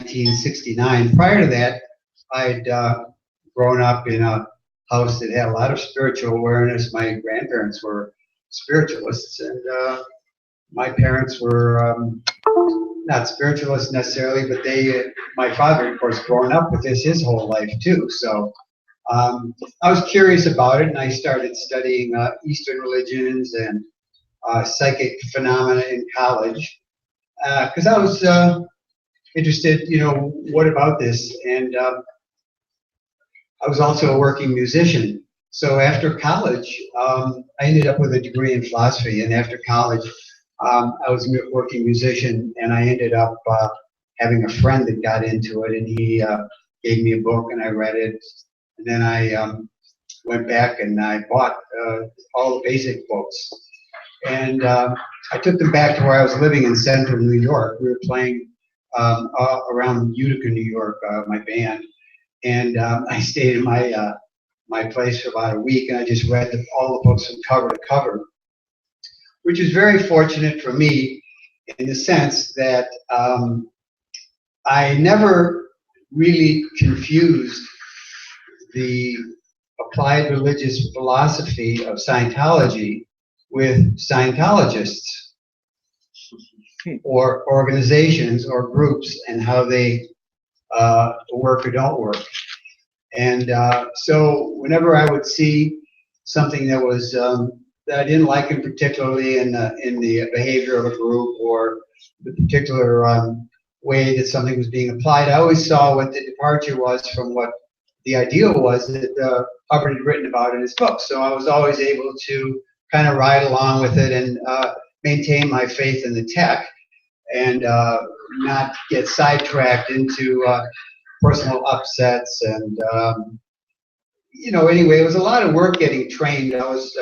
1969. Prior to that, I'd grown up in a house that had a lot of spiritual awareness. My grandparents were spiritualists, and my parents were not spiritualists necessarily, but my father, of course, growing up with this his whole life too. So I was curious about it, and I started studying Eastern religions and psychic phenomena in college because I was interested, what about this? And I was also a working musician. So after college, I ended up with a degree in philosophy, and after college, I was a working musician, and I ended up having a friend that got into it, and he gave me a book, and I read it, and then I went back and I bought all the basic books, and I took them back to where I was living in central New York. We were playing around Utica, New York, my band, and I stayed in my place for about a week, and I just read all the books from cover to cover, which is very fortunate for me in the sense that I never really confused the applied religious philosophy of Scientology with Scientologists or organizations or groups and how they work or don't work. And so whenever I would see something that was that I didn't like, in particularly in the behavior of a group or the particular way that something was being applied, I always saw what the departure was from what the ideal was that Hubbard had written about in his book. So I was always able to kind of ride along with it and maintain my faith in the tech and not get sidetracked into personal upsets. And anyway, it was a lot of work getting trained. I was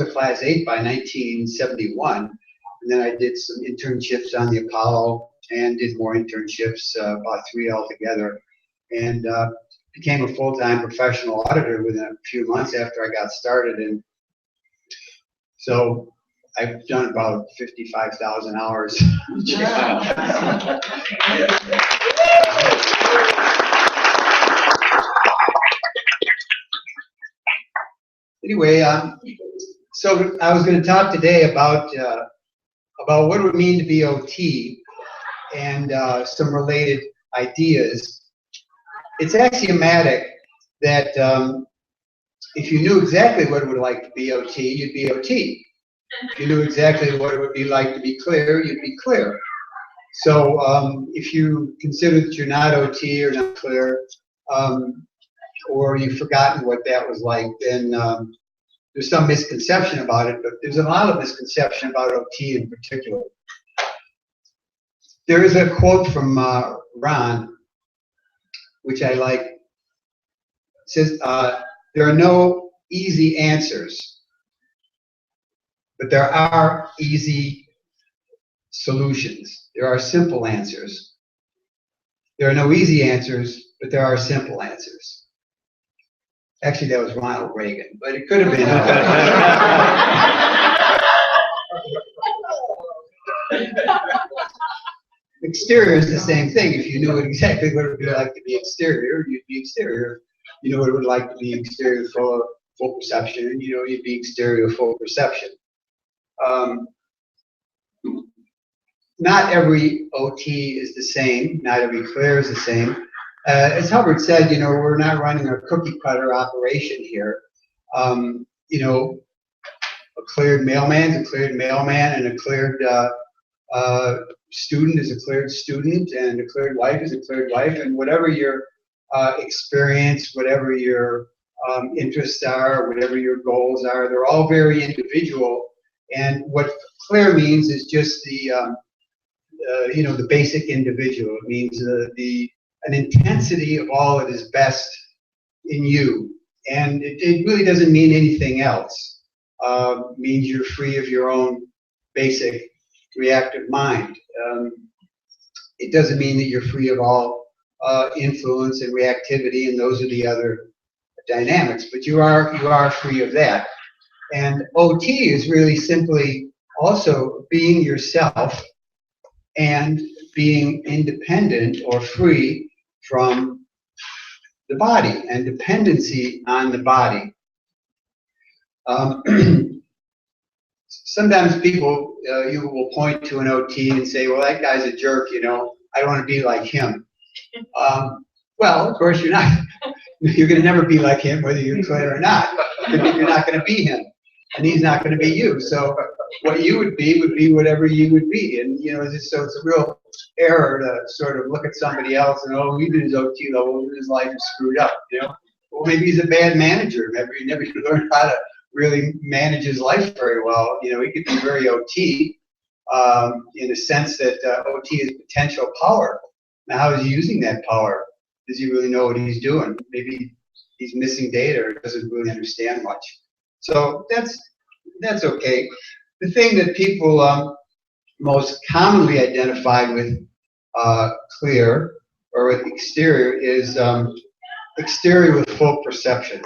a class 8 by 1971, and then I did some internships on the Apollo and did more internships, about 3 altogether, and became a full-time professional auditor within a few months after I got started. And so I've done about 55,000 hours. Anyway, so I was going to talk today about what it would mean to be OT and some related ideas. It's axiomatic that if you knew exactly what it would like to be OT, you'd be OT. If you knew exactly what it would be like to be clear, you'd be clear. So if you consider that you're not OT or not clear, or you've forgotten what that was like, then there's some misconception about it, but there's a lot of misconception about OT in particular. There is a quote from Ron, which I like. It says, there are no easy answers, but there are easy solutions. There are simple answers. There are no easy answers, but there are simple answers. Actually, that was Ronald Reagan, but it could have been. Exterior is the same thing. If you knew exactly what it would be like to be exterior, you'd be exterior. You know what it would like to be exterior full perception, and you'd be exterior full perception. Not every OT is the same. Not every clear is the same. As Hubbard said, we're not running a cookie cutter operation here. A cleared mailman is a cleared mailman, and a cleared student is a cleared student, and a cleared wife is a cleared wife, and whatever your experience, whatever your interests are, whatever your goals are, they're all very individual. And what clear means is just the the basic individual. It means an intensity of all that is best in you, and it really doesn't mean anything else. It means you're free of your own basic reactive mind. It doesn't mean that you're free of all influence and reactivity, and those are the other dynamics, but you are free of that. And OT is really simply also being yourself and being independent or free from the body and dependency on the body. Sometimes people, you will point to an OT and say, well, that guy's a jerk, you know, I don't want to be like him. Well, of course you're not. You're going to never be like him, whether you quit or not. You're not going to be him, and he's not going to be you. So what you would be whatever you would be. And, you know, so it's a real error to sort of look at somebody else and, oh, even his OT level, his life is screwed up, you know. Well, maybe he's a bad manager. Maybe he never learned how to really manage his life very well. You know, he could be very OT in a sense that OT is potential power. Now, how is he using that power? Does he really know what he's doing? Maybe he's missing data or doesn't really understand much. So that's okay. The thing that people most commonly identify with clear or with exterior is exterior with full perception.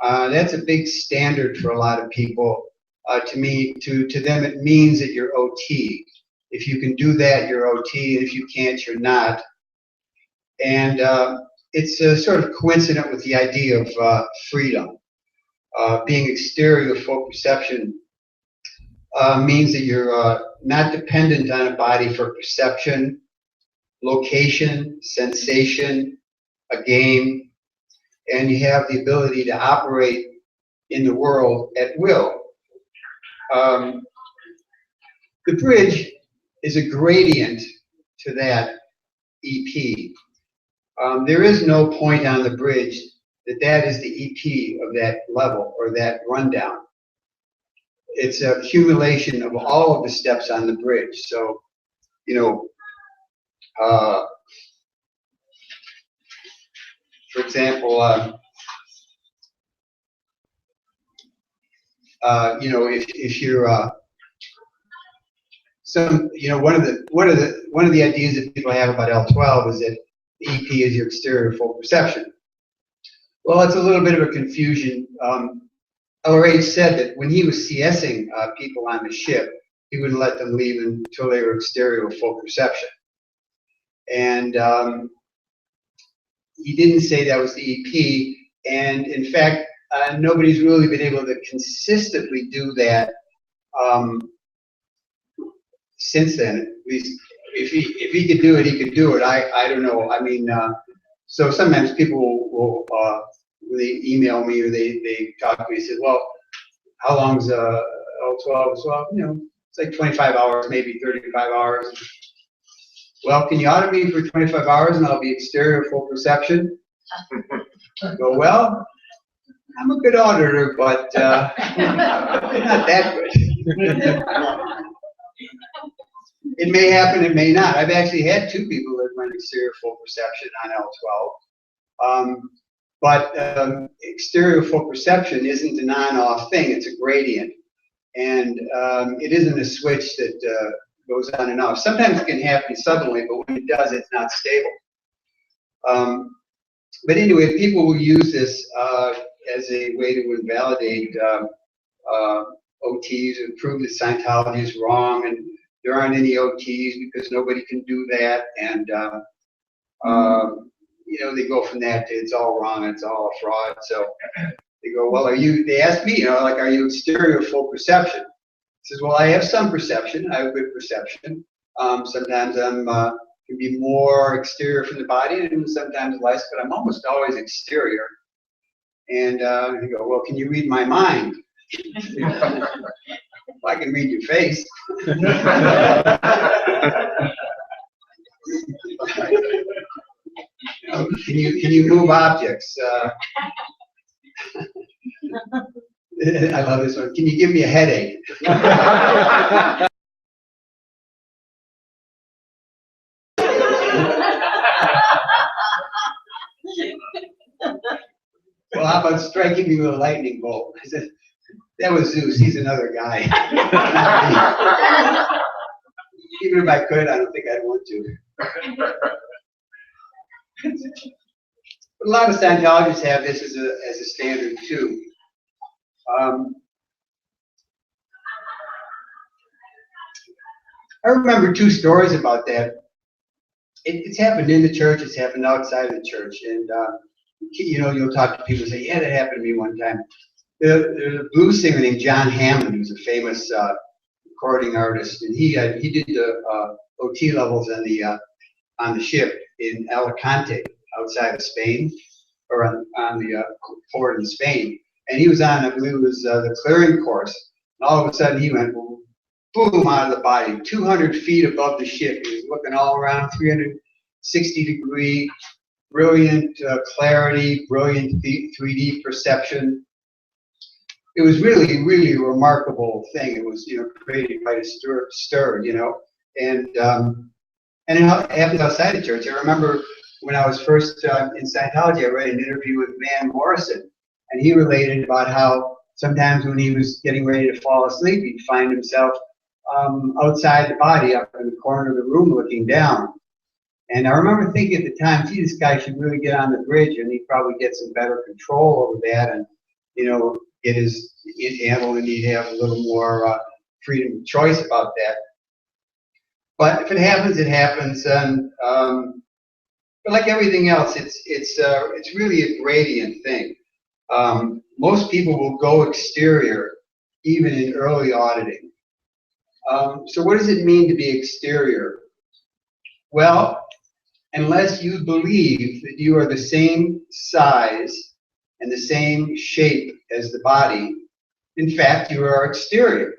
That's a big standard for a lot of people. To them, it means that you're OT. If you can do that, you're OT, and if you can't, you're not. And it's sort of coincident with the idea of freedom. Being exterior with full perception means that you're not dependent on a body for perception, location, sensation, a game, and you have the ability to operate in the world at will. The bridge is a gradient to that EP. There is no point on the bridge that is the EP of that level or that rundown. It's an accumulation of all of the steps on the bridge. So, you know, for example, you know, if you're one of the ideas that people have about L12 is that the EP is your exterior full perception. Well, it's a little bit of a confusion. LRH said that when he was CSing people on the ship, he wouldn't let them leave until they were exterior full perception. And he didn't say that was the EP. And in fact, nobody's really been able to consistently do that since then. At least if he could do it, he could do it. I don't know. I mean, so sometimes people will when they email me or they talk to me, say, well, how long's L12? Well, you know, it's like 25 hours, maybe 35 hours. Well, can you audit me for 25 hours and I'll be exterior full perception? I go, well, I'm a good auditor, but not that good. It may happen, it may not. I've actually had two people that run exterior full perception on L12. But exterior full perception isn't an on-off thing, it's a gradient. And it isn't a switch that goes on and off. Sometimes it can happen suddenly, but when it does, it's not stable. But anyway, people will use this as a way to invalidate OTs and prove that Scientology is wrong, and there aren't any OTs because nobody can do that. And you know, they go from that to it's all wrong, it's all a fraud. So they go, well, they ask me, you know, like, are you exterior full perception? I says, well, I have some perception, I have good perception. Sometimes I'm can be more exterior from the body and sometimes less, but I'm almost always exterior. And you go, well, can you read my mind? Well, I can read your face. Can you move objects? I love this one. Can you give me a headache? Well, how about striking me with a lightning bolt? I said, that was Zeus. He's another guy. Even if I could, I don't think I'd want to. But a lot of Scientologists have this as a standard too. I remember two stories about that. it's happened in the church, it's happened outside of the church, and you know, you'll talk to people and say, yeah, that happened to me one time. There's a blues singer named John Hammond, who's a famous recording artist, and he did the OT levels on the ship in Alicante, outside of Spain, or on the port in Spain, and he was on, I believe it was the clearing course, and all of a sudden he went boom out of the body, 200 feet above the ship. He was looking all around, 360-degree, brilliant clarity, brilliant 3D perception. It was really, really a remarkable thing. It was, you know, created quite a stir, you know. And it happened outside the church. I remember when I was first in Scientology, I read an interview with Van Morrison, and he related about how sometimes when he was getting ready to fall asleep, he'd find himself outside the body, up in the corner of the room, looking down. And I remember thinking at the time, gee, this guy should really get on the bridge, and he'd probably get some better control over that, and, you know, get his handle, and he'd have a little more freedom of choice about that. But if it happens, it happens. And but like everything else, it's really a gradient thing. Most people will go exterior even in early auditing. So what does it mean to be exterior? Well, unless you believe that you are the same size and the same shape as the body, in fact, you are exterior,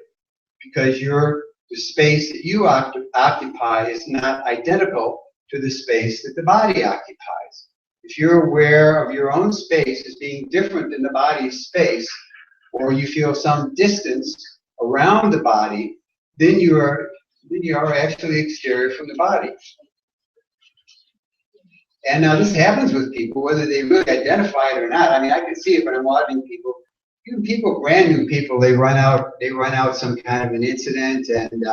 because the space that you occupy is not identical to the space that the body occupies. If you're aware of your own space as being different than the body's space, or you feel some distance around the body, then you are actually exterior from the body. And now this happens with people, whether they really identify it or not. I mean, I can see it when I'm watching people. Even people, brand new people, they run out some kind of an incident, and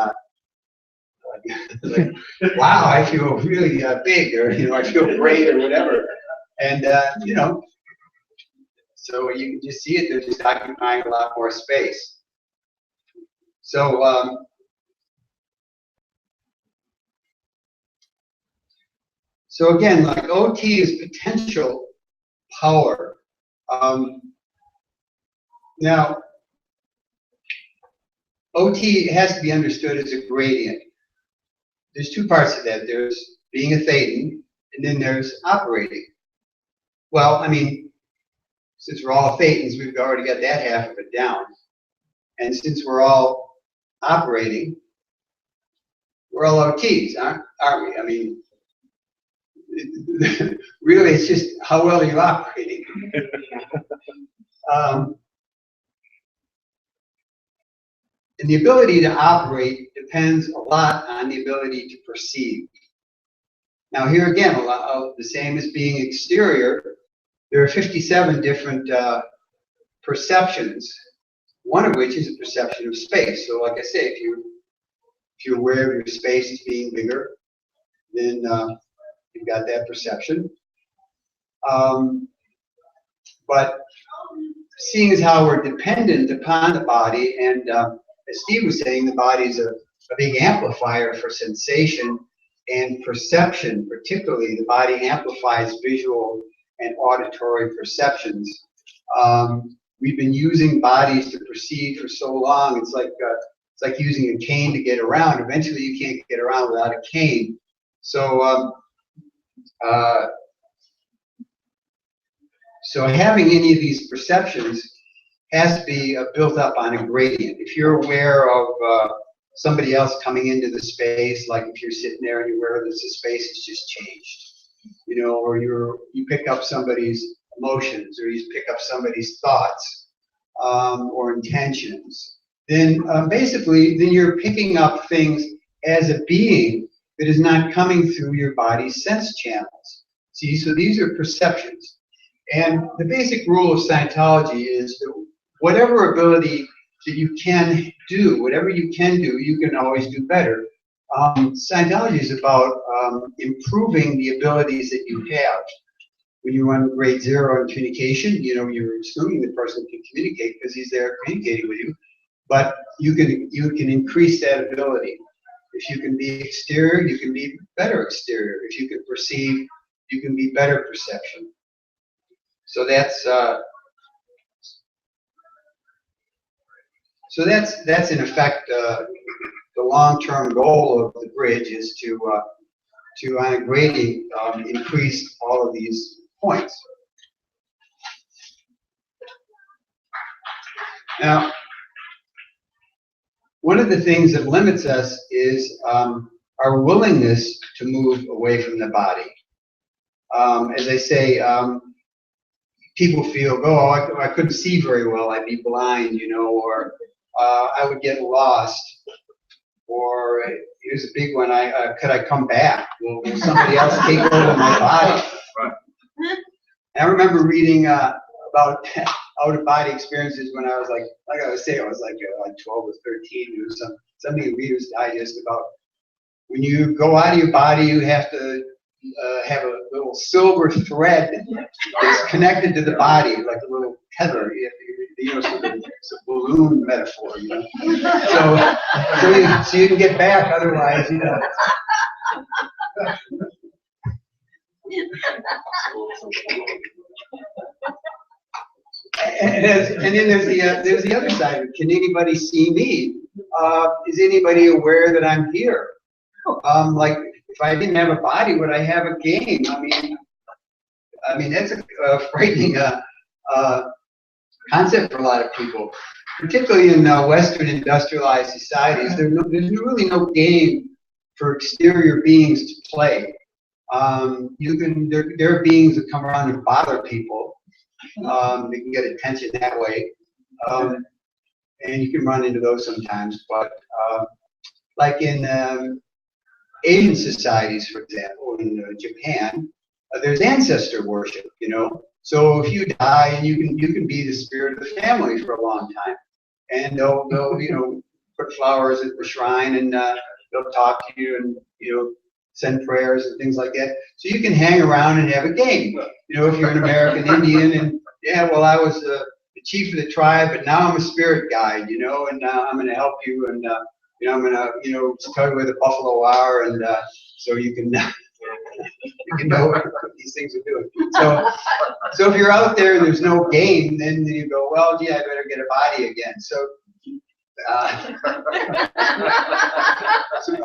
like, wow, I feel really big, or, you know, I feel great, or whatever. And you know, so you can just see it. They're just occupying a lot more space. So so again, like OT is potential power. Now, OT has to be understood as a gradient. There's two parts of that. There's being a Thetan, and then there's operating. Well, I mean, since we're all Thetans, we've already got that half of it down. And since we're all operating, we're all OTs, aren't we? I mean, really, it's just how well are you operating? And the ability to operate depends a lot on the ability to perceive. Now here again, a lot of the same as being exterior, there are 57 different perceptions, one of which is a perception of space. So like I say, if you're aware of your space as being bigger, then you've got that perception. But seeing as how we're dependent upon the body, and as Steve was saying, the body is a big amplifier for sensation and perception. Particularly, the body amplifies visual and auditory perceptions. We've been using bodies to perceive for so long. It's like using a cane to get around. Eventually, you can't get around without a cane. So so having any of these perceptions has to be built up on a gradient. If you're aware of somebody else coming into the space, like if you're sitting there and you're aware that the space has just changed, you know, or you pick up somebody's emotions, or you pick up somebody's thoughts or intentions, then basically then you're picking up things as a being that is not coming through your body's sense channels. See, so these are perceptions. And the basic rule of Scientology is that whatever ability that you can do, whatever you can do, you can always do better. Scientology is about improving the abilities that you have. When you run grade 0 in communication, you know, you're assuming the person can communicate because he's there communicating with you, but you can increase that ability. If you can be exterior, you can be better exterior. If you can perceive, you can be better perception. So that's in effect the long-term goal of the bridge is to on a grading increase all of these points. Now, one of the things that limits us is our willingness to move away from the body. As I say, people feel, oh, I couldn't see very well, I'd be blind, you know, or I would get lost. Or here's a big one, could I come back? Will somebody else take over my body? Right. I remember reading about out-of-body experiences when I was like I was saying, I was like 12 or 13. There was something in Reader's Digest about when you go out of your body, you have to have a little silver thread that's connected to the body, like a little tether. You know, it's a balloon metaphor, you know. So you can get back, otherwise, you know. And then there's the other side of it. Can anybody see me? Is anybody aware that I'm here? Like, if I didn't have a body, would I have a game? I mean that's a frightening concept for a lot of people, particularly in Western industrialized societies. There's really no game for exterior beings to play. There are beings that come around and bother people. They can get attention that way, and you can run into those sometimes. But like in Asian societies, for example, in Japan, there's ancestor worship. You know, so if you die, and you can be the spirit of the family for a long time, and they'll you know put flowers at the shrine, and they'll talk to you, and you know send prayers and things like that. So you can hang around and have a game. You know, if you're an American Indian, and yeah, well, I was the chief of the tribe, but now I'm a spirit guide. You know, and I'm going to help you, and you know, I'm going to tell you where the buffalo are, and so you can. You can know what these things are doing. So if you're out there and there's no game, then you go, well, gee, I better get a body again. So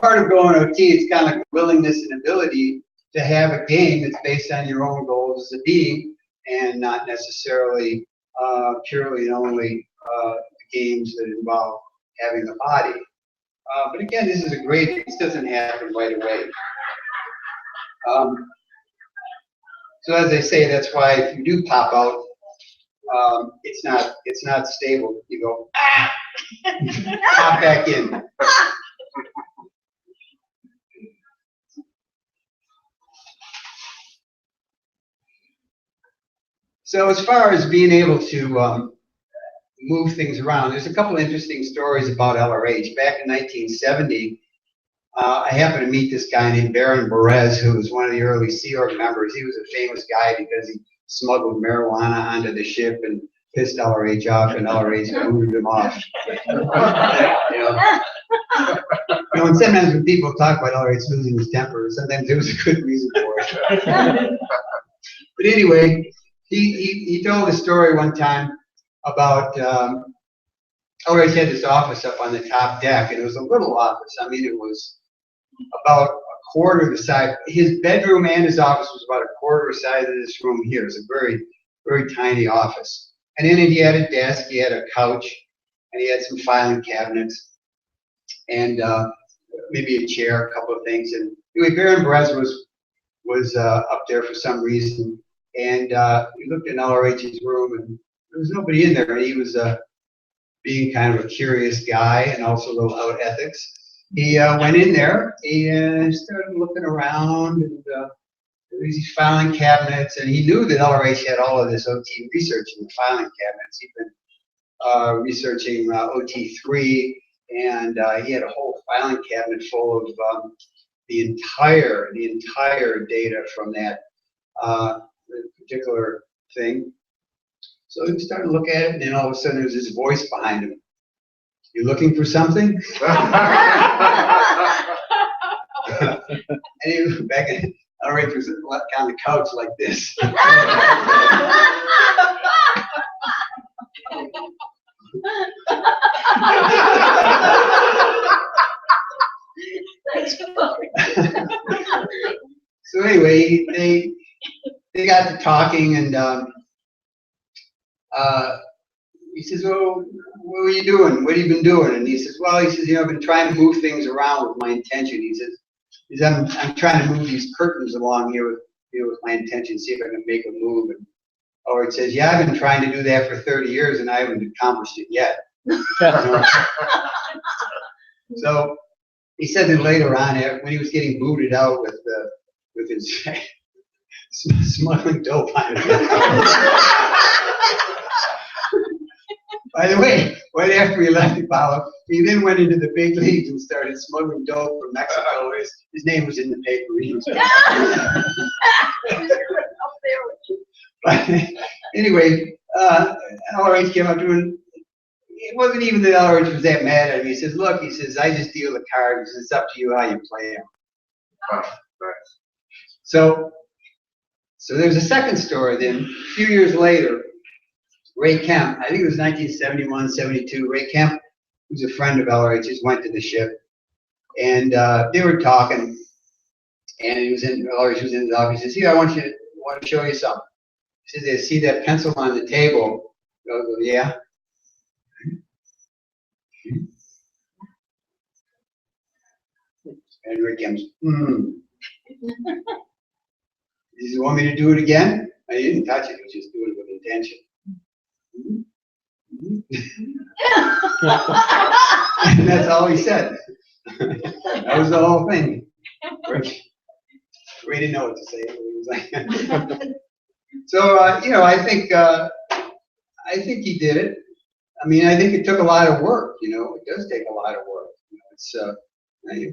part of going OT is kind of like willingness and ability to have a game that's based on your own goals as a being, and not necessarily purely and only games that involve having a body. But again, this is a great. This doesn't happen right away. So as I say, that's why if you do pop out, it's not stable. You go pop back in. So as far as being able to move things around, there's a couple interesting stories about LRH. Back in 1970. I happened to meet this guy named Baron Perez, who was one of the early Sea Org members. He was a famous guy because he smuggled marijuana onto the ship and pissed LRH off, and LRH moved him off. And sometimes when people talk about LRH losing his temper, sometimes there was a good reason for it. But anyway, he told a story one time about LRH had this office up on the top deck, and it was a little office. I mean, it was about a quarter the size. His bedroom and his office was about a quarter the size of this room here. It was a very, very tiny office. And in it, he had a desk, he had a couch, and he had some filing cabinets, and maybe a chair, a couple of things. And anyway, Baron Perez was up there for some reason, and he looked in LRH's room, and there was nobody in there. And he was being kind of a curious guy and also a little out ethics. He went in there, he started looking around, and there was these filing cabinets, and he knew that LRH had all of this OT research in the filing cabinets. He'd been researching OT3, and he had a whole filing cabinet full of the entire data from that particular thing. So he started to look at it, and then all of a sudden there was this voice behind him. You looking for something? And he was back in, all right, was on the couch like this. So anyway, they got to talking, and he says, "Well, what were you doing? What have you been doing?" And he says, "Well," he says, "I've been trying to move things around with my intention." He says, I'm trying to move these curtains along here with my intention, see if I can make a move." And Howard says, "Yeah, I've been trying to do that for 30 years, and I haven't accomplished it yet." So he said that later on, when he was getting booted out with his smuggling dope on his By the way, right after he left Apollo, he then went into the big leagues and started smuggling dope from Mexico. His name was in the paper. He was But anyway, LRH came out doing. It wasn't even that LRH was that mad at him. He says, "Look," he says, "I just deal the cards. It's up to you how you play them." So there's a second story then. A few years later, Ray Kemp, I think it was 1971, 72, Ray Kemp, who's a friend of LRH's, went to the ship. And they were talking, and LRH was in his office. He says, "Here, I want to show you something." He says, "I see that pencil on the table." I go, "Yeah." And Ray Kemp's, He says, "You want me to do it again?" I didn't touch it. I was just doing it with intention. And that's all he said. That was the whole thing. We didn't know what to say. He was like so, I think he did it. I mean, I think it took a lot of work. It does take a lot of work. It's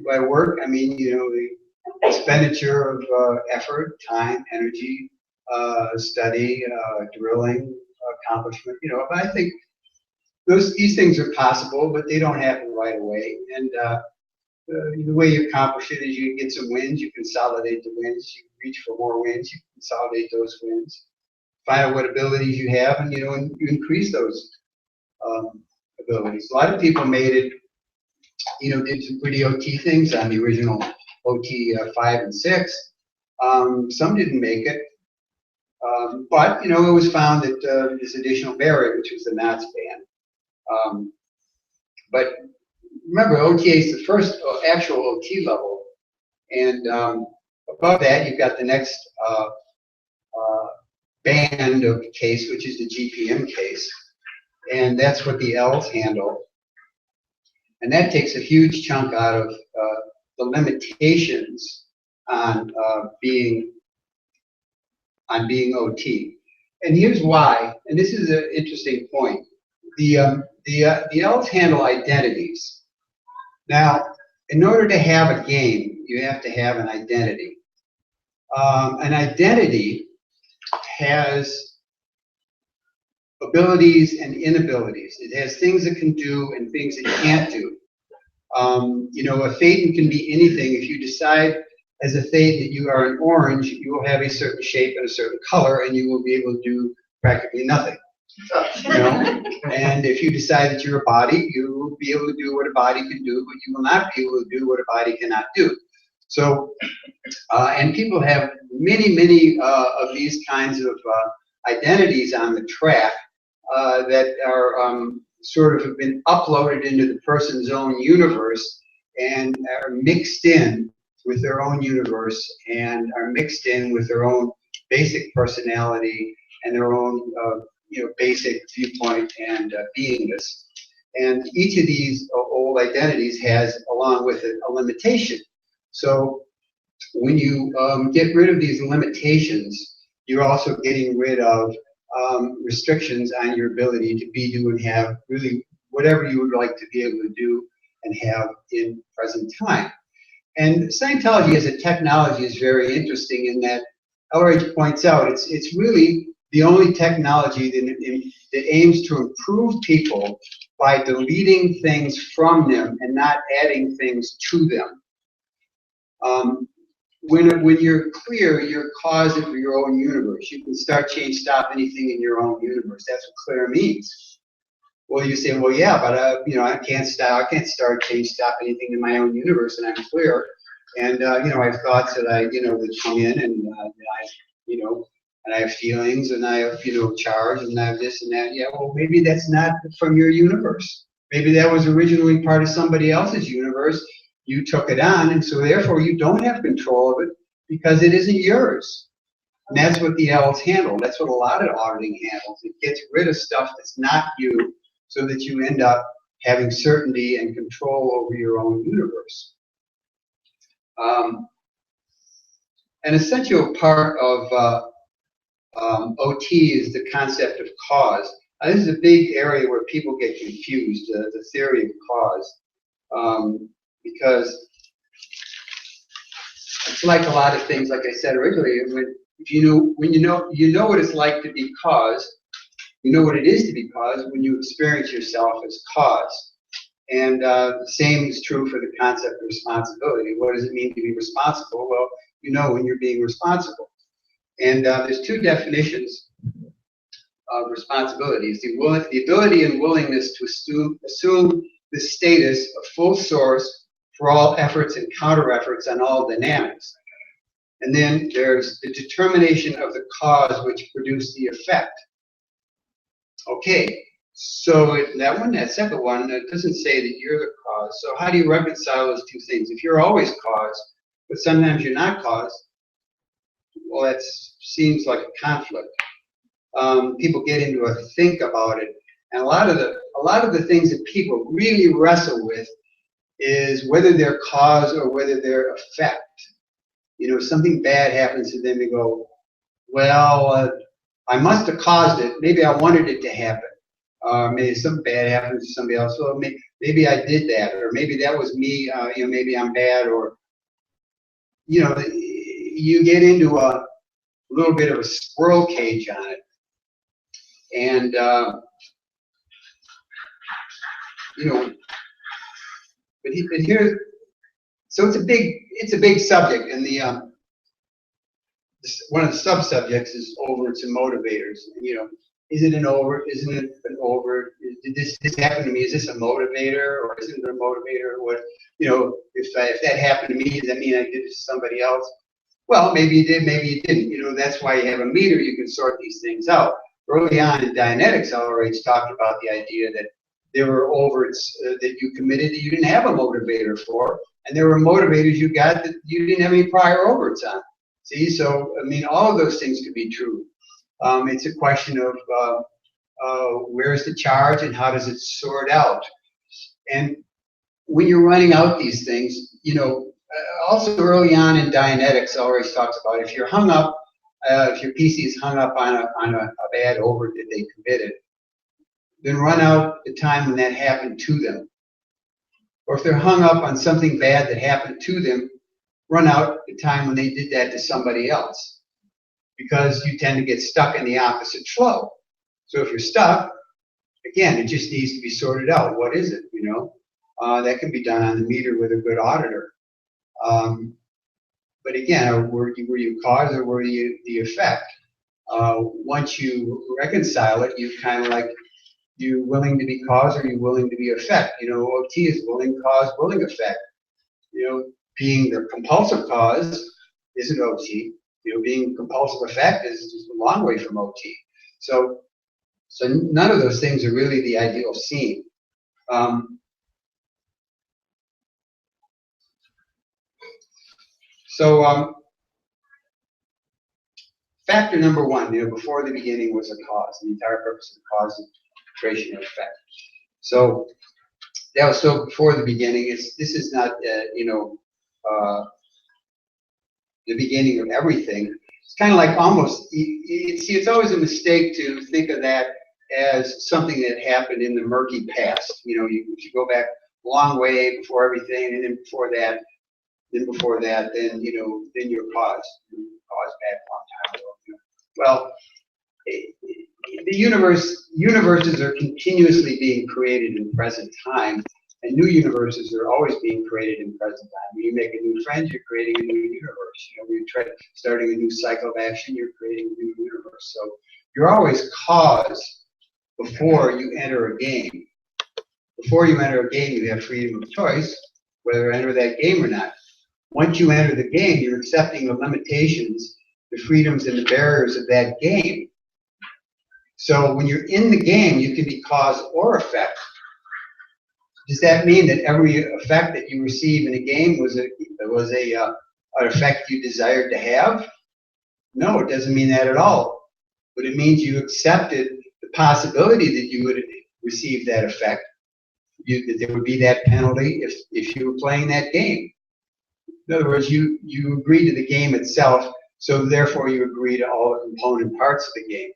by work, I mean, the expenditure of effort, time, energy, study, drilling, accomplishment. But I think these things are possible, but they don't happen right away. And the way you accomplish it is you get some wins, you consolidate the wins, you reach for more wins, you consolidate those wins, find out what abilities you have, and and you increase those abilities. A lot of people made it, did some pretty OT things on the original OT 5 and 6. Some didn't make it, but it was found that this additional barrier, which was the knots band. But remember, OTA is the first actual OT level, and above that you've got the next band of case, which is the GPM case, and that's what the L's handle, and that takes a huge chunk out of the limitations on being OT. And here's why, and this is an interesting point. The L's handle identities. Now, in order to have a game, you have to have an identity. An identity has abilities and inabilities. It has things it can do and things it can't do. A Thetan can be anything. If you decide as a Thetan that you are an orange, you will have a certain shape and a certain color, and you will be able to do practically nothing. And if you decide that you're a body, you will be able to do what a body can do, but you will not be able to do what a body cannot do. So, and people have many of these kinds of identities on the track that are sort of have been uploaded into the person's own universe and are mixed in with their own universe and are mixed in with their own basic personality and their own basic viewpoint and beingness. And each of these old identities has, along with it, a limitation. So when you get rid of these limitations, you're also getting rid of restrictions on your ability to be, do, and have really whatever you would like to be able to do and have in present time. And Scientology as a technology is very interesting in that LRH points out it's really the only technology that aims to improve people by deleting things from them and not adding things to them. When you're clear, you're cause of your own universe. You can start, change, stop anything in your own universe. That's what clear means. Well, you say, well, yeah, but you know, I can't start, change, stop anything in my own universe, and I'm clear. And you know, I have thoughts that that come in, and and I have feelings, and I have charge, and I have this and that. Yeah, well, maybe that's not from your universe. Maybe that was originally part of somebody else's universe. You took it on, and so therefore you don't have control of it because it isn't yours. And that's what the L's handle. That's what a lot of auditing handles. It gets rid of stuff that's not you, so that you end up having certainty and control over your own universe. An essential part of OT is the concept of cause. This is a big area where people get confused, the theory of cause, because it's like a lot of things, like I said originally, when you know what it's like to be cause, you know what it is to be cause when you experience yourself as cause. And the same is true for the concept of responsibility. What does it mean to be responsible? Well, you know when you're being responsible. And there's two definitions of responsibility. It's the ability and willingness to assume the status of full source for all efforts and counter efforts on all dynamics. And then there's the determination of the cause which produced the effect. Okay, so that second one, it doesn't say that you're the cause. So how do you reconcile those two things? If you're always cause, but sometimes you're not cause, well, that seems like a conflict. People get into a think about it, and a lot of the things that people really wrestle with is whether they're cause or whether they're effect. You know, something bad happens to them, they go, well, I must have caused it. Maybe I wanted it to happen. Maybe something bad happens to somebody else. Well, maybe I did that, or maybe that was me. Maybe I'm bad, or you get into a little bit of a squirrel cage on it, and but here, so it's a big subject, and one of the sub-subjects is overs and motivators. Is it an over? Isn't it an over? Did this happen to me? Is this a motivator, or isn't it a motivator? What, if that happened to me, does that mean I did it to somebody else? Well, maybe you did, maybe you didn't. That's why you have a meter. You can sort these things out. Early on in Dianetics, I already talked about the idea that there were overs that you committed that you didn't have a motivator for, and there were motivators you got that you didn't have any prior overs on. See, so all of those things could be true. It's a question of where's the charge and how does it sort out. And when you're running out these things, also early on in Dianetics, I always talks about if you're hung up, if your PC is hung up on a bad over that they committed, then run out the time when that happened to them. Or if they're hung up on something bad that happened to them, run out the time when they did that to somebody else. Because you tend to get stuck in the opposite flow. So if you're stuck, again, it just needs to be sorted out. What is it, that can be done on the meter with a good auditor. But again, were you cause or were you the effect? Once you reconcile it, you kind of like, you willing to be cause or you willing to be effect? OT is willing cause, willing effect. Being the compulsive cause isn't OT. Being compulsive effect is just a long way from OT. So none of those things are really the ideal scene. Factor number one, before the beginning was a cause. The entire purpose of the cause is concentration of effect. So that was so before the beginning. This is not the beginning of everything. It's kind of like almost, it's always a mistake to think of that as something that happened in the murky past. If you go back a long way before everything, and then before that, then you're caused back a long time ago. Well, the universe universes are continuously being created in present time, and new universes are always being created in present time. When you make a new friend, you're creating a new universe. You know, when you try starting a new cycle of action, you're creating a new universe. So you're always cause before you enter a game. Before you enter a game, you have freedom of choice whether to enter that game or not. Once you enter the game, you're accepting the limitations, the freedoms, and the barriers of that game. So when you're in the game, you can be cause or effect. Does that mean that every effect that you receive in a game was an effect you desired to have? No, it doesn't mean that at all. But it means you accepted the possibility that you would receive that effect, that there would be that penalty if you were playing that game. In other words, you agree to the game itself, so therefore you agree to all the component parts of the game.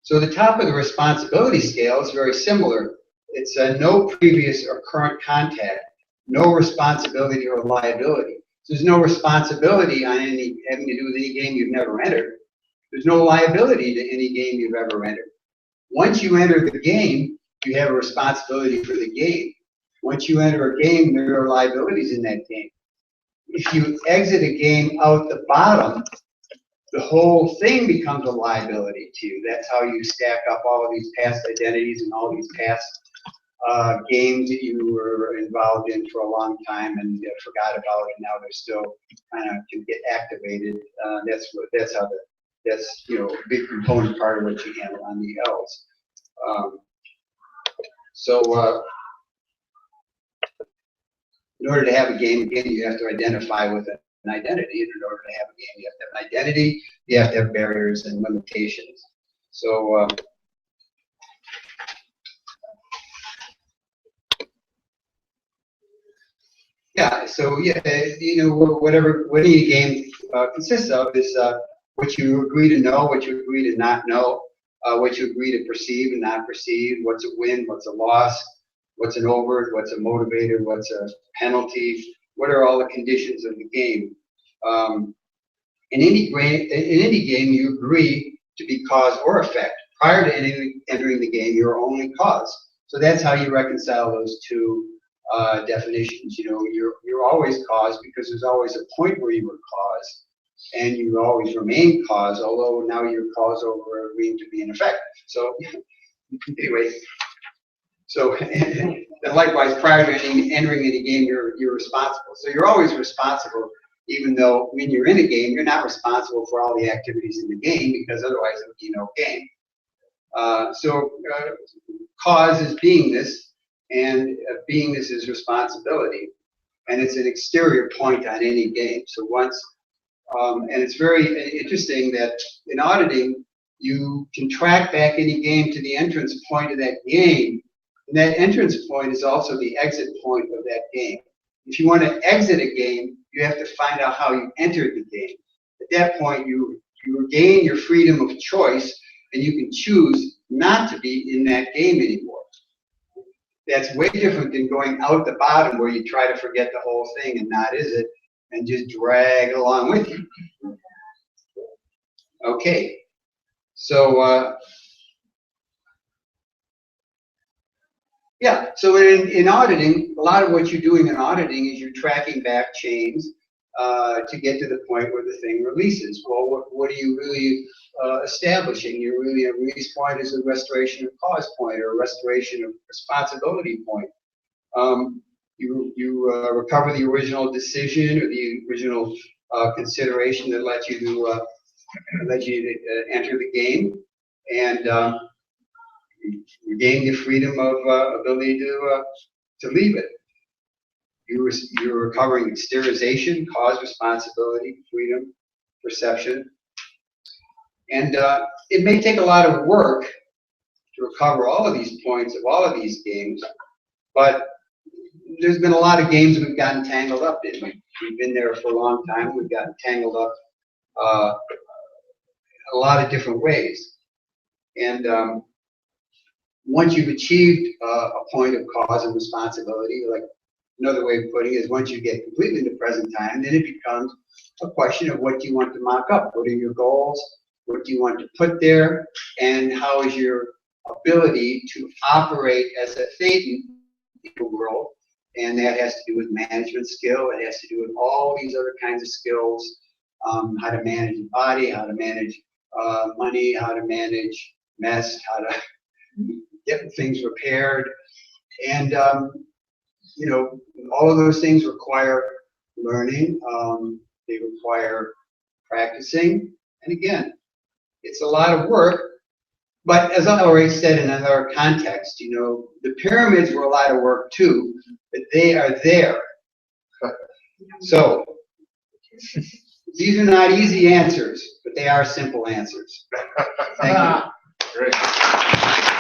So the top of the responsibility scale is very similar. It's no previous or current contact, no responsibility or liability. So there's no responsibility on any having to do with any game you've never entered. There's no liability to any game you've ever entered. Once you enter the game, you have a responsibility for the game. Once you enter a game, there are liabilities in that game. If you exit a game out the bottom, the whole thing becomes a liability to you. That's how you stack up all of these past identities and all these past games that you were involved in for a long time and forgot about, and now they're still kind of can get activated. That's how that's a big component part of what you handle on the L's. In order to have a game, again, you have to identify with an identity. In order to have a game, you have to have an identity. You have to have barriers and limitations. So what any game consists of is what you agree to know, what you agree to not know, what you agree to perceive and not perceive, what's a win, what's a loss, what's an overt, what's a motivator, what's a penalty, what are all the conditions of the game. In any game, you agree to be cause or effect. Prior to entering the game, you're only cause. So that's how you reconcile those two definitions. You're always cause because there's always a point where you were cause, and you always remain cause, although now you're cause over agreeing to be an effect. So anyway, so and likewise, prior to entering any game, you're responsible. So you're always responsible, even though when you're in a game, you're not responsible for all the activities in the game, because otherwise it would be no game. Cause is beingness, and beingness is responsibility, and it's an exterior point on any game. So once, and it's very interesting that in auditing, you can track back any game to the entrance point of that game, and that entrance point is also the exit point of that game. If you want to exit a game, you have to find out how you entered the game. At that point, you regain your freedom of choice, and you can choose not to be in that game anymore. That's way different than going out the bottom where you try to forget the whole thing and not is it, and just drag it along with you. Okay, so so in auditing, a lot of what you're doing in auditing is you're tracking back chains to get to the point where the thing releases. Well, what are you really establishing? You're really, a release point is a restoration of cause point or a restoration of responsibility point. You recover the original decision or the original consideration that let you enter the game, and you gain the freedom of ability to leave it. You're recovering exteriorization, cause, responsibility, freedom, perception. And it may take a lot of work to recover all of these points of all of these games, but there's been a lot of games we've gotten tangled up in. We've been there for a long time. We've gotten tangled up a lot of different ways. And once you've achieved a point of cause and responsibility, like another way of putting it is once you get completely in the present time, then it becomes a question of what do you want to mock up? What are your goals? What do you want to put there? And how is your ability to operate as a Thetan in the world? And that has to do with management skill. It has to do with all these other kinds of skills, how to manage the body, how to manage money, how to manage mess, how to get things repaired. And, you know, all of those things require learning. They require practicing. And again, it's a lot of work. But as I already said in another context, you know, the pyramids were a lot of work too, but they are there. So these are not easy answers, but they are simple answers. Thank you. Great.